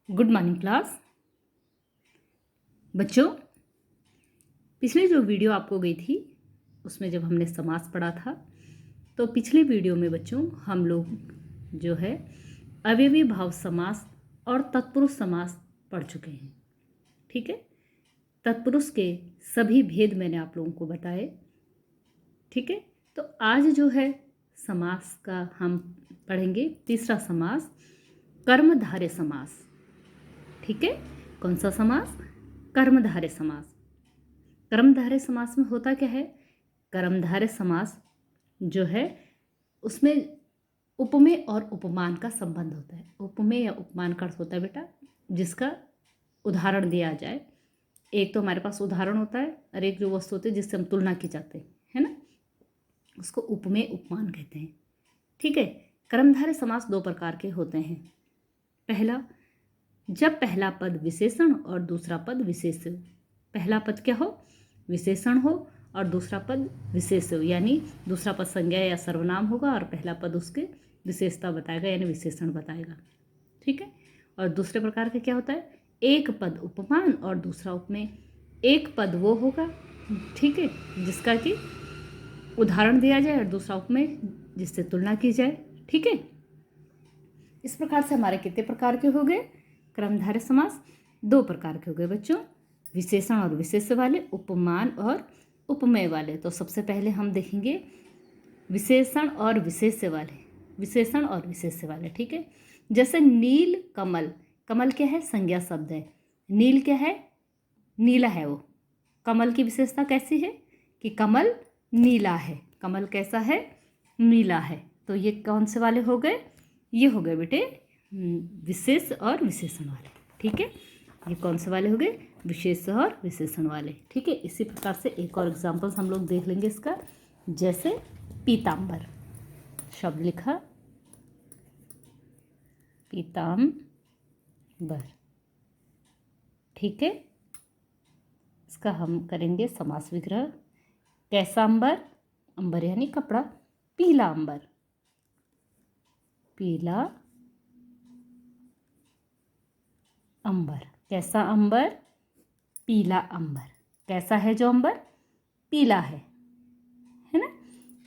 Good morning class. बच्चों, पिछली जो वीडियो आपको गई थी उसमें जब हमने समास पढ़ा था, तो पिछले वीडियो में बच्चों हम लोग जो है अवयवी भाव समास और तत्पुरुष समास पढ़ चुके हैं। ठीक है, तत्पुरुष के सभी भेद मैंने आप लोगों को बताए। ठीक है, तो आज जो है समास का हम पढ़ेंगे तीसरा समास, कर्मधारय समास। ठीक है, कौन सा समास? कर्मधारय समास। कर्मधारय समास में होता क्या है? कर्मधारय समास जो है उसमें उपमेय और उपमान का संबंध होता है। उपमेय या उपमान का अर्थ होता है बेटा जिसका उदाहरण दिया जाए। एक तो हमारे पास उदाहरण होता है और एक जो वस्तु होती है जिससे हम तुलना की जाते हैं, है ना, उसको उपमेय उपमान कहते हैं। ठीक है, कर्मधारय समास दो प्रकार के होते हैं। पहला, जब पहला पद विशेषण और दूसरा पद विशेष हो। पहला पद क्या हो? विशेषण हो और दूसरा पद विशेष हो, यानी दूसरा पद संज्ञा या सर्वनाम होगा और पहला पद उसके विशेषता बताएगा यानी विशेषण बताएगा। ठीक है, और दूसरे प्रकार का क्या होता है? एक पद उपमान और दूसरा उपमेय। एक पद वो होगा, ठीक है, जिसका कि उदाहरण दिया जाए और दूसरा उपमेय जिससे तुलना की जाए। ठीक है, इस प्रकार से हमारे कितने प्रकार के हो गए? कर्मधारय समास दो प्रकार के हो गए बच्चों, विशेषण और विशेष वाले, उपमान और उपमेय वाले। तो सबसे पहले हम देखेंगे विशेषण और विशेष वाले। विशेषण और विशेष वाले, ठीक है। जैसे नील कमल। कमल क्या है? संज्ञा शब्द है। नील क्या है? नीला है वो। कमल की विशेषता कैसी है कि कमल नीला है। कमल कैसा है? नीला है। तो ये कौन से वाले हो गए? ये हो गए बेटे विशेष और विशेषण वाले। ठीक है, ये कौन से वाले हो गए? विशेष और विशेषण वाले। ठीक है, इसी प्रकार से एक और एग्जाम्पल्स हम लोग देख लेंगे इसका। जैसे पीताम्बर शब्द लिखा, पीताम्बर। ठीक है, इसका हम करेंगे समास विग्रह। कैसा अंबर? अंबर यानी कपड़ा। पीला अंबर, पीला अंबर। कैसा अंबर? पीला अंबर। कैसा है जो अंबर? पीला है ना।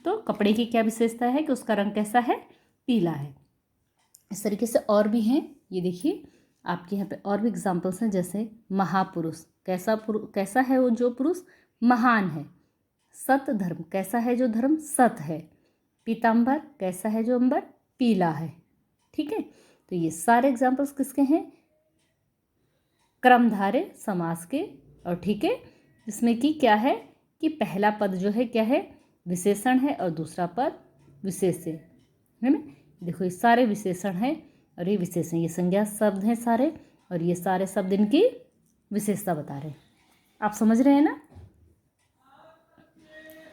तो कपड़े की क्या विशेषता है कि उसका रंग कैसा है? पीला है। इस तरीके से और भी हैं, ये देखिए आपके यहाँ पे और भी एग्जाम्पल्स हैं। जैसे महापुरुष। कैसा है वो जो पुरुष? महान है। सत धर्म। कैसा है जो धर्म? सत है। पीताम्बर। कैसा है जो अंबर? पीला है। ठीक है, तो ये सारे एग्जाम्पल्स किसके हैं? कर्मधारय समास के। और ठीक है, इसमें कि क्या है कि पहला पद जो है क्या है? विशेषण है और दूसरा पद विशेष है ना। देखो ये सारे विशेषण हैं और ये विशेषण, ये संज्ञा शब्द हैं सारे, और ये सारे शब्द इनकी विशेषता बता रहे हैं। आप समझ रहे हैं ना?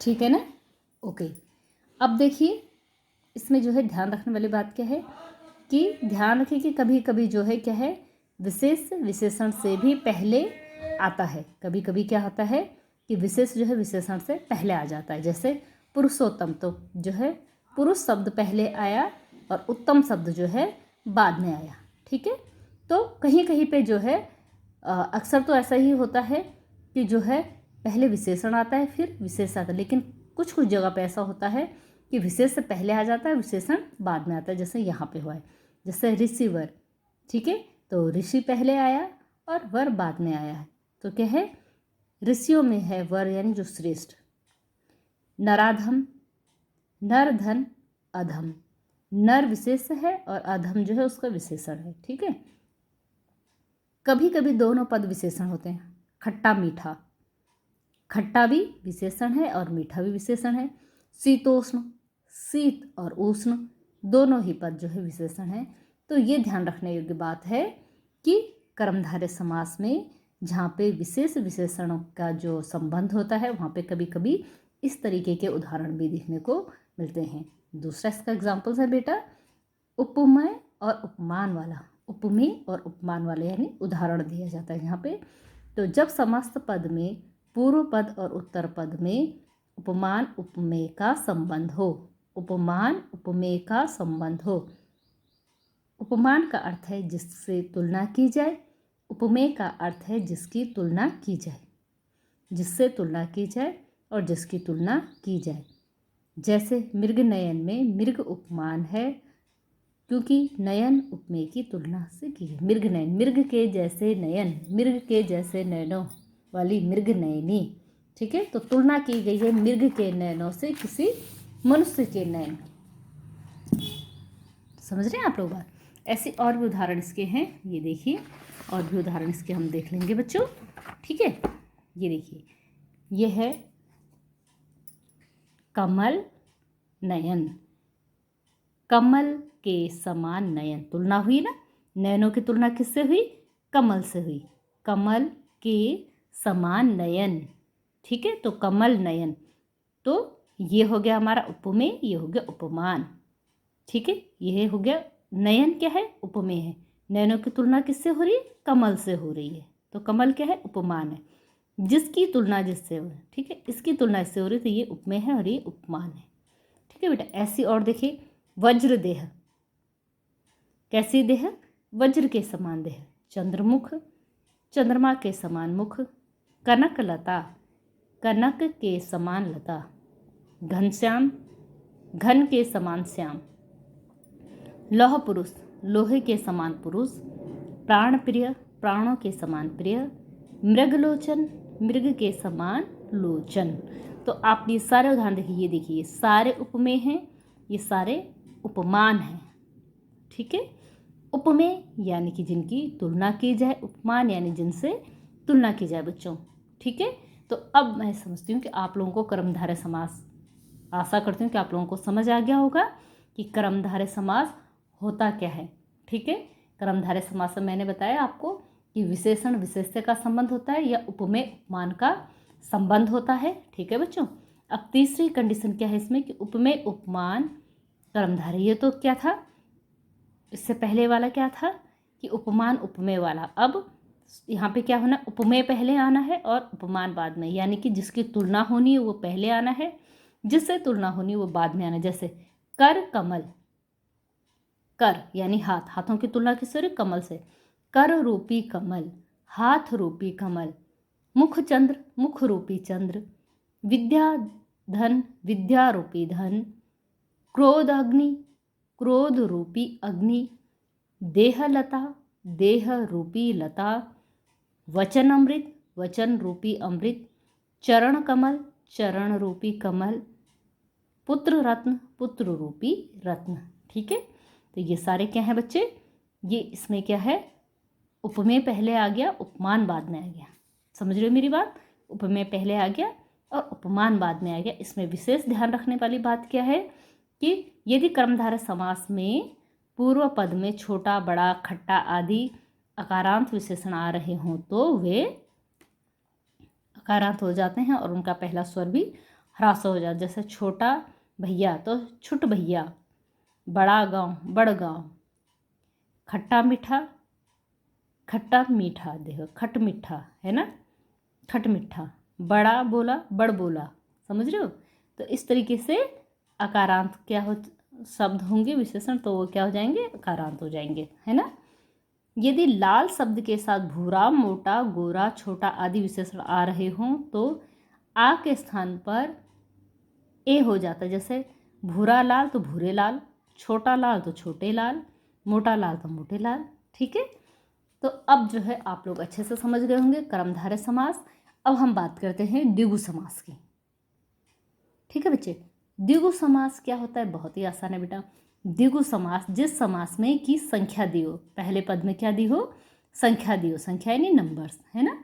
ठीक है ना? ओके, अब देखिए इसमें जो है ध्यान रखने वाली बात क्या है कि ध्यान रखिए कि कभी कभी जो है क्या है, विशेष विशेषण से भी पहले आता है। कभी कभी क्या होता है कि विशेष जो है विशेषण से पहले आ जाता है। जैसे पुरुषोत्तम, तो जो है पुरुष शब्द पहले आया और उत्तम शब्द जो है बाद में आया। ठीक है, तो कहीं कहीं पे जो है अक्सर तो ऐसा ही होता है कि जो है पहले विशेषण आता है फिर विशेष आता है, लेकिन कुछ कुछ जगह पे ऐसा होता है कि विशेष से पहले आ जाता है, विशेषण बाद में आता है। जैसे यहाँ पे हुआ है, जैसे ऋषिवर। ठीक है, तो ऋषि पहले आया और वर बाद में आया है। तो क्या है? ऋषियों में है वर यानी जो श्रेष्ठ। नराधम, नर धन अधम। नर विशेष है और अधम जो है उसका विशेषण है। ठीक है, कभी कभी दोनों पद विशेषण होते हैं। खट्टा मीठा, खट्टा भी विशेषण है और मीठा भी विशेषण है। शीतोष्ण, शीत और उष्ण दोनों ही पद जो है विशेषण है। तो ये ध्यान रखने योग्य बात है कि कर्मधारय समास में जहाँ पे विशेष विशेषणों का जो संबंध होता है वहाँ पे कभी कभी इस तरीके के उदाहरण भी देखने को मिलते हैं। दूसरा इसका एग्जाम्पल्स है बेटा उपमेय और उपमान वाला। उपमेय और उपमान वाले यानी उदाहरण दिया जाता है यहाँ पे। तो जब समस्त पद में पूर्व पद और उत्तर पद में उपमान उपमेय का संबंध हो, उपमान उपमेय का संबंध हो, उपमान का अर्थ है जिससे तुलना की जाए। उपमेय का अर्थ है जिसकी तुलना की जाए, जिससे तुलना की जाए और जिसकी तुलना की जाए। जैसे मृग नयन में मृग उपमान है क्योंकि नयन उपमेय की तुलना से की है। मृग नयन, मृग के जैसे नयन, मृग के जैसे नयनों वाली मृग नयनी। ठीक है, तो तुलना की गई है मृग के नयनों से किसी मनुष्य के नयन। समझ रहे हैं आप लोग बात। ऐसे और भी उदाहरण इसके हैं, ये देखिए और भी उदाहरण इसके हम देख लेंगे बच्चों। ठीक है, ये देखिए, ये है कमल नयन। कमल के समान नयन, तुलना हुई ना, नयनों की तुलना किससे हुई? कमल से हुई। कमल के समान नयन। ठीक है, तो कमल नयन, तो ये हो गया हमारा उपमेय, ये हो गया उपमान। ठीक है, यह हो गया नयन क्या है? उपमेय है। नयनों की तुलना किससे हो रही है? कमल से हो रही है, तो कमल क्या है? उपमान है। जिसकी तुलना जिससे हो, ठीक है, इसकी तुलना इससे हो रही है, तो ये उपमेय है और ये उपमान है। ठीक है बेटा, ऐसी और देखिए, वज्र देह। कैसी देह? वज्र के समान देह। चंद्रमुख, चंद्रमा के समान मुख। कनक लता, कनक के समान लता। घनश्याम, घन के समान श्याम। लौह पुरुष, लोहे के समान पुरुष। प्राण प्रिय, प्राणों के समान प्रिय। मृगलोचन, मृग के समान लोचन। तो आप ये सारे उदाहरण देखिए, ये देखिए, सारे उपमेय हैं, ये सारे उपमान हैं। ठीक है, उपमेय यानी कि जिनकी तुलना की जाए, उपमान यानी जिनसे तुलना की जाए बच्चों। ठीक है, तो अब मैं समझती हूँ कि आप लोगों को कर्मधारय समास, आशा करती हूँ कि आप लोगों को समझ आ गया होगा कि कर्मधारय समास होता क्या है। ठीक है, कर्मधारय समास में मैंने बताया आपको कि विशेषण विशेष्य का संबंध होता है या उपमेय उपमान का संबंध होता है। ठीक है बच्चों, अब तीसरी कंडीशन क्या है इसमें कि उपमेय उपमान कर्मधारय। ये तो क्या था, इससे पहले वाला क्या था कि उपमान उपमेय वाला। अब यहाँ पे क्या होना, उपमेय पहले आना है और उपमान बाद में, यानी कि जिसकी तुलना होनी है वो पहले आना है, जिससे तुलना होनी है वो बाद में आना है। जैसे कर कमल, कर यानी हाथ, हाथों की तुलना किससे हो रही? कमल से। कर रूपी कमल, हाथ रूपी कमल। मुख चंद्र, मुख रूपी चंद्र। विद्या धन, विद्या रूपी धन। क्रोध अग्नि, क्रोध रूपी अग्नि। देह लता, देह रूपी लता। वचन अमृत, वचन रूपी अमृत। चरण कमल, चरण रूपी कमल। पुत्र रत्न, पुत्र रूपी रत्न। ठीक है, तो ये सारे क्या हैं बच्चे? ये इसमें क्या है, उपमेय पहले आ गया, उपमान बाद में आ गया। समझ रहे हो मेरी बात? उपमेय पहले आ गया और उपमान बाद में आ गया। इसमें विशेष ध्यान रखने वाली बात क्या है कि यदि कर्मधारय समास में पूर्व पद में छोटा, बड़ा, खट्टा आदि अकारांत विशेषण आ रहे हों तो वे अकारांत हो जाते हैं और उनका पहला स्वर भी ह्रास हो जाता है। जैसे छोटा भैया तो छुट भैया। बड़ा गांव, बड़ गांव। खट्टा मीठा, खट्टा मीठा। देखो खट मीठा है ना, खट मीठा। बड़ा बोला, बड़ बोला। समझ रहे हो? तो इस तरीके से अकारांत क्या हो शब्द होंगे विशेषण, तो वो क्या हो जाएंगे? अकारांत हो जाएंगे, है ना। यदि लाल शब्द के साथ भूरा, मोटा, गोरा, छोटा आदि विशेषण आ रहे हों तो आ के स्थान पर ए हो जाता है। जैसे भूरा लाल तो भूरे लाल, छोटा लाल तो छोटे लाल, मोटा लाल तो मोटे लाल। ठीक है, तो अब जो है आप लोग अच्छे से समझ गए होंगे कर्मधारय समास। अब हम बात करते हैं द्विगु समास की। ठीक है बच्चे, द्विगु समास क्या होता है? बहुत ही आसान है बेटा। द्विगु समास, जिस समास में की संख्या दी हो, पहले पद में क्या दी हो? संख्या दी हो। संख्या यानी नंबर्स, है ना।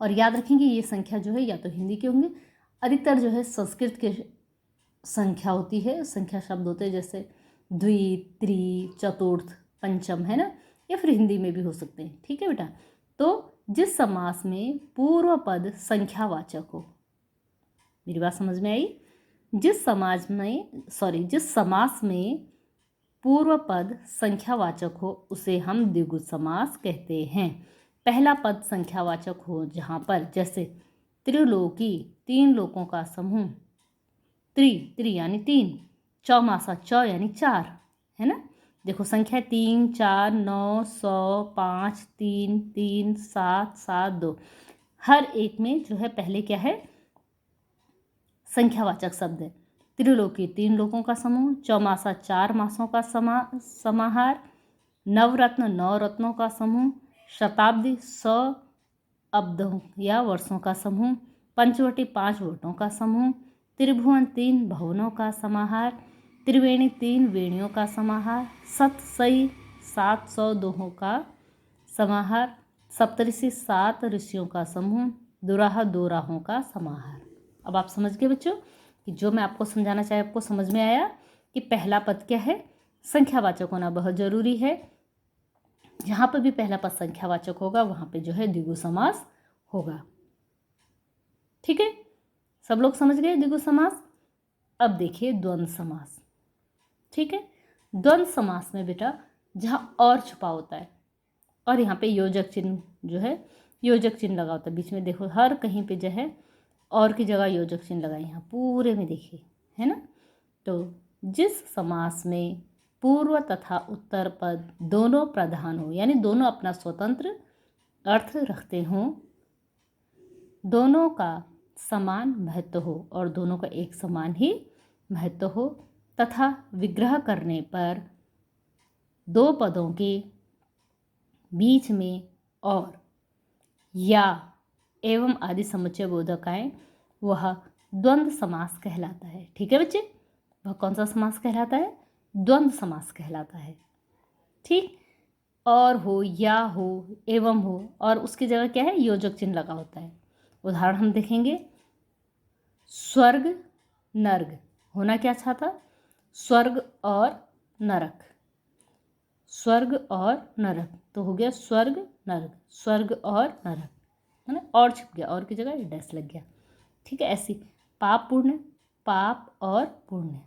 और याद रखेंगे ये संख्या जो है या तो हिंदी के होंगे, अधिकतर जो है संस्कृत के संख्या होती है, संख्या शब्द होते हैं, जैसे द्वि, त्रि, चतुर्थ, पंचम, है ना, या फिर हिंदी में भी हो सकते हैं। ठीक है बेटा, तो जिस समास में पूर्व पद संख्यावाचक हो, मेरी बात समझ में आई? जिस समास में पूर्व पद संख्यावाचक हो उसे हम द्विगु समास कहते हैं। पहला पद संख्यावाचक हो जहाँ पर, जैसे त्रिलोकी, 3 लोकों का समूह। त्रि, त्रि यानी 3। चौमासा, चौ यानी 4, है ना। देखो संख्या 3, 4, 9, 100, 5, 3, 3, 7, 7, 2, हर एक में जो है पहले क्या है, संख्यावाचक शब्द है। त्रिलोकी 3 लोकों का समूह, चौमासा 4 मासों का समाहार, नवरत्न 9 रत्नों का समूह, शताब्दी 100 अब्दों या वर्षों का समूह, पंचवटी 5 वटों का समूह, त्रिभुवन 3 भुवनों का समाहार, त्रिवेणी 3 वेणियों का समाहार, सतसई 700 दोहों का समाहार, सप्तऋषि 7 ऋषियों का समूह, दुराहा 2 राहों का समाहार। अब आप समझ गए बच्चों कि जो मैं आपको समझाना चाहे आपको समझ में आया कि पहला पद क्या है, संख्यावाचक होना बहुत जरूरी है। जहाँ पर भी पहला पद संख्यावाचक होगा वहाँ पे जो है द्विगु समास होगा। ठीक है, सब लोग समझ गए द्विगु समास। अब देखिए द्वंद्व समास। ठीक है, द्वंद्व समास में बेटा जहाँ और छुपा होता है और यहाँ पे योजक चिन्ह जो है, योजक चिन्ह लगा होता है बीच में, देखो हर कहीं पे जो है और की जगह योजक चिन्ह लगाए, यहाँ पूरे में देखिए, है ना। तो जिस समास में पूर्व तथा उत्तर पद दोनों प्रधान हो, यानी दोनों अपना स्वतंत्र अर्थ रखते हों, दोनों का समान महत्व हो और दोनों का एक समान ही महत्व हो, तथा विग्रह करने पर दो पदों के बीच में और या एवं आदि समुच्चय बोधक आए, वह द्वंद्व समास कहलाता है। ठीक है बच्चे, वह कौन सा समास कहलाता है, द्वंद्व समास कहलाता है। ठीक, और हो, या हो, एवं हो, और उसकी जगह क्या है, योजक चिन्ह लगा होता है। उदाहरण हम देखेंगे, स्वर्ग नर्ग होना क्या चाहता, स्वर्ग और नरक, स्वर्ग और नरक, तो हो गया स्वर्ग नरक, स्वर्ग और नरक, है ना, और छिप गया, और की जगह डैश लग गया। ठीक है, ऐसी पाप पुण्य, पाप और पुण्य,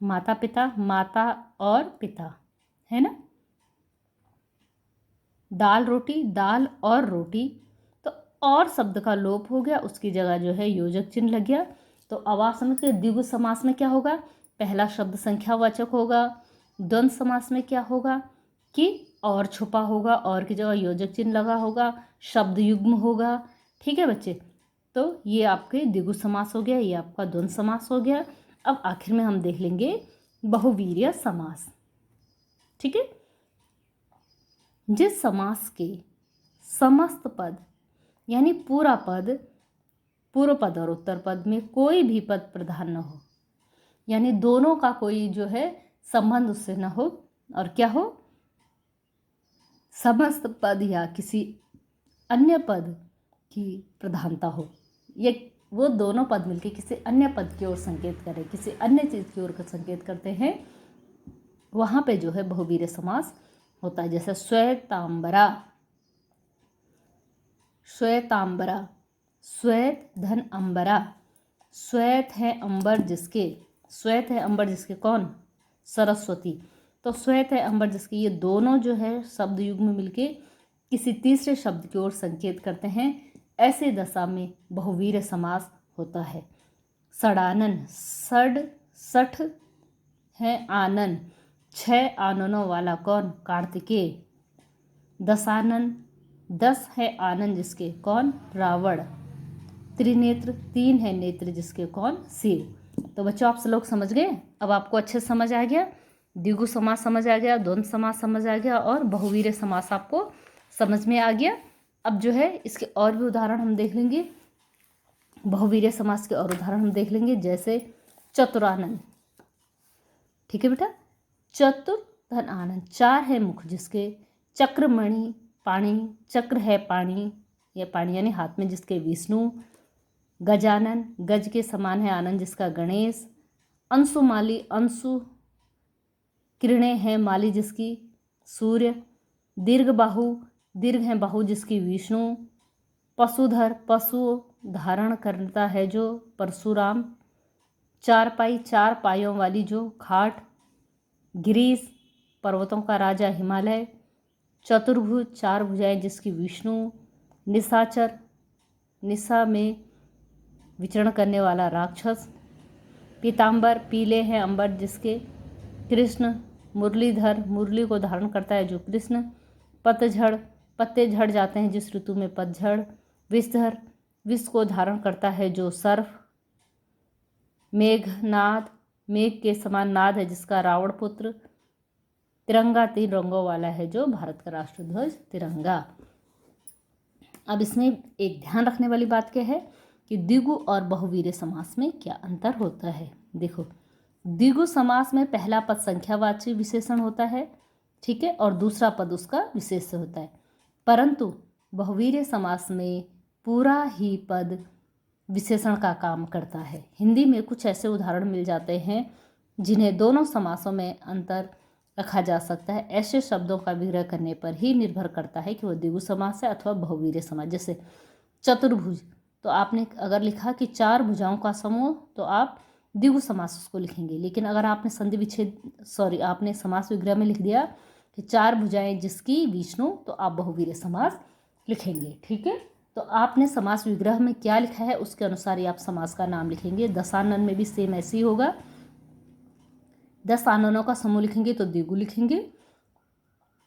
माता पिता, माता और पिता, है ना, दाल रोटी, दाल और रोटी, तो और शब्द का लोप हो गया, उसकी जगह जो है योजक चिन्ह लग गया। तो अब आप समझ के द्विगु समास में क्या होगा, पहला शब्द संख्यावाचक होगा। द्वंद्व समास में क्या होगा कि और छुपा होगा, और की जगह योजक चिन्ह लगा होगा, शब्द युग्म होगा। ठीक है बच्चे, तो ये आपके द्विगु समास हो गया, ये आपका द्वंद्व समास हो गया। अब आखिर में हम देख लेंगे बहुवीर्य समास। ठीक है, जिस समास के समस्त पद यानी पूरा पद, पूर्व पद और उत्तर पद में कोई भी पद प्रधान न हो, यानी दोनों का कोई जो है संबंध उससे न हो, और क्या हो, समस्त पद या किसी अन्य पद की प्रधानता हो, ये वो दोनों पद मिलके किसी अन्य पद की ओर संकेत करें, किसी अन्य चीज़ की ओर संकेत करते हैं, वहाँ पे जो है बहुवीर्य समास होता है। जैसे श्वेतांबरा, श्वेतांबरा, श्वेत धन अंबरा, श्वेत है अंबर जिसके, श्वेत है अंबर जिसके कौन, सरस्वती, तो श्वेत है अंबर जिसके, ये दोनों जो है शब्द युग में मिलके किसी तीसरे शब्द की ओर संकेत करते हैं। ऐसे दशा में बहुवीर्य समास होता है। षडानन, षड सठ है आनन, 6 आननों वाला कौन, कार्तिकेय। दशानन, 10 है आनन जिसके, कौन, रावण। त्रिनेत्र, 3 है नेत्र जिसके, कौन, शिव। तो बच्चों आप लोग समझ गए, अब आपको अच्छे समझ आ गया, द्विगु समास समझ आ गया, द्वंद्व समास समझ आ गया, और बहुवीर्य समास आपको समझ में आ गया। अब जो है इसके और भी उदाहरण हम देख लेंगे, बहुवीर्य समास के और उदाहरण हम देख लेंगे, जैसे चतुरानन। ठीक है बेटा, चतुर धन आनंद, 4 है मुख जिसके, चक्रमणि पाणी, चक्र है पाणी या पाणी यानी हाथ में जिसके, विष्णु। गजानन, गज के समान है आनंद जिसका, गणेश। अंशुमाली, अंशु किरणें हैं माली जिसकी, सूर्य। दीर्घ बाहु, दीर्घ है बाहु जिसकी, विष्णु। पशुधर, पशु धारण करता है जो, परशुराम। चारपाई, 4 पायों वाली जो, खाट। गिरीश, पर्वतों का राजा, हिमालय। चतुर्भुज, 4 भुजाएं जिसकी, विष्णु। निशाचर, निशा में विचरण करने वाला राक्षस। पीताम्बर, पीले हैं अंबर जिसके, कृष्ण। मुरलीधर, मुरली को धारण करता है जो कृष्ण। पतझड़, पत्ते झड़ जाते हैं जिस ऋतु में पतझड़। विषधर, विष को धारण करता है जो सर्प। मेघनाद, मेघ के समान नाद है जिसका रावण पुत्र। तिरंगा, 3 रंगों वाला है जो भारत का राष्ट्रध्वज तिरंगा। अब इसमें एक ध्यान रखने वाली बात क्या है कि द्विगु और बहुवीर्य समास में क्या अंतर होता है। देखो, द्विगु समास में पहला पद संख्यावाची विशेषण होता है, ठीक है, और दूसरा पद उसका विशेष्य होता है। परंतु बहुवीर्य समास में पूरा ही पद विशेषण का काम करता है। हिंदी में कुछ ऐसे उदाहरण मिल जाते हैं जिन्हें दोनों समासों में अंतर रखा जा सकता है। ऐसे शब्दों का विग्रह करने पर ही निर्भर करता है कि वह द्विगु समास है अथवा बहुवीर्य समास। जैसे चतुर्भुज, तो आपने अगर लिखा कि 4 भुजाओं का समूह, तो आप द्विगु समास उसको लिखेंगे। लेकिन अगर आपने संधि विच्छेद आपने समास विग्रह में लिख दिया कि 4 भुजाएं जिसकी विष्णु, तो आप बहुवीर्य समास लिखेंगे, ठीक है। तो आपने समास विग्रह में क्या लिखा है उसके अनुसार ही आप समास का नाम लिखेंगे। दशानन में भी सेम ऐसे ही होगा। 10 आननों का समूह लिखेंगे तो द्विगु लिखेंगे।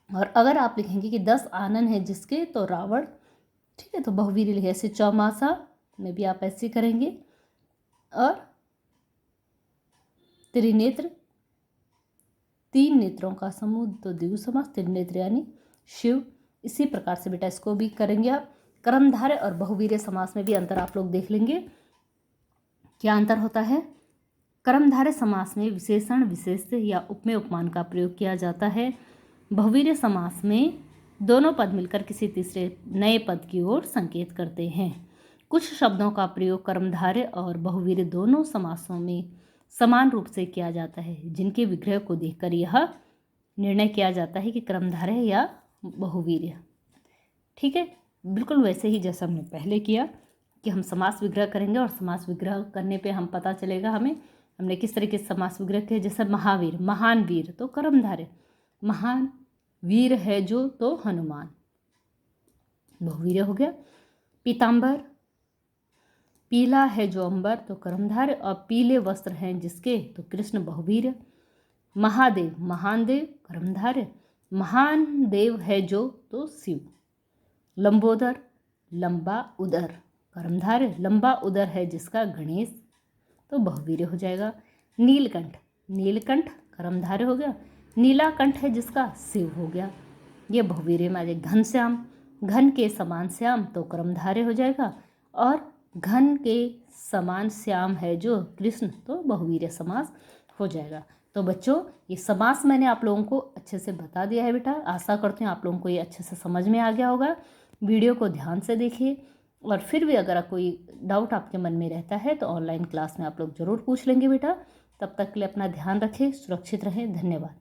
और अगर आप लिखेंगे कि 10 आनन है जिसके, तो रावण, ठीक है, तो बहुवीर्य लिखे। ऐसे चौमासा में भी आप ऐसे करेंगे। और त्रिनेत्र, 3 नेत्रों का समूह तो द्विगु समास, त्रिनेत्र यानी शिव। इसी प्रकार से बेटा इसको भी करेंगे आप। कर्मधारय और बहुवीर्य समास में भी अंतर आप लोग देख लेंगे। क्या अंतर होता है? कर्मधारय समास में विशेषण, विशेष्य या उपमेय उपमान का प्रयोग किया जाता है। बहुवीर्य समास में दोनों पद मिलकर किसी तीसरे नए पद की ओर संकेत करते हैं। कुछ शब्दों का प्रयोग कर्मधारय और बहुवीर्य दोनों समासों में समान रूप से किया जाता है, जिनके विग्रह को देखकर यह निर्णय किया जाता है कि कर्मधारय या बहुवीर्य, ठीक है। बिल्कुल वैसे ही जैसा हमने पहले किया कि हम समास विग्रह करेंगे, और समास विग्रह करने पे हम पता चलेगा हमने किस तरीके से समास विग्रह किया। जैसे महावीर, महान वीर, तो कर्मधारय। महान वीर है जो, तो हनुमान, बहुवीर्य हो गया। पीताम्बर, पीला है जो अंबर, तो कर्मधारय। और पीले वस्त्र हैं जिसके, तो कृष्ण, बहुवीर्य। महादेव, महान देव, कर्मधारय। महान देव है जो, तो शिव। लंबोदर, लंबा उदर, कर्मधारय। लंबा उदर है जिसका, गणेश, तो बहुवीर्य हो जाएगा। नीलकंठ, नीलकंठ कर्मधारय हो गया। नीलाकंठ है जिसका, शिव हो गया, ये बहुवीर्य में आ जाएगा। घनश्याम, घन के समान श्याम, तो कर्मधारय हो जाएगा। और घन के समान श्याम है जो कृष्ण, तो बहुवीर्य समास हो जाएगा। तो बच्चों, ये समास मैंने आप लोगों को अच्छे से बता दिया है बेटा। आशा करती हूँ आप लोगों को ये अच्छे से समझ में आ गया होगा। वीडियो को ध्यान से देखिए, और फिर भी अगर कोई डाउट आपके मन में रहता है तो ऑनलाइन क्लास में आप लोग ज़रूर पूछ लेंगे बेटा। तब तक के लिए अपना ध्यान रखें, सुरक्षित रहें। धन्यवाद।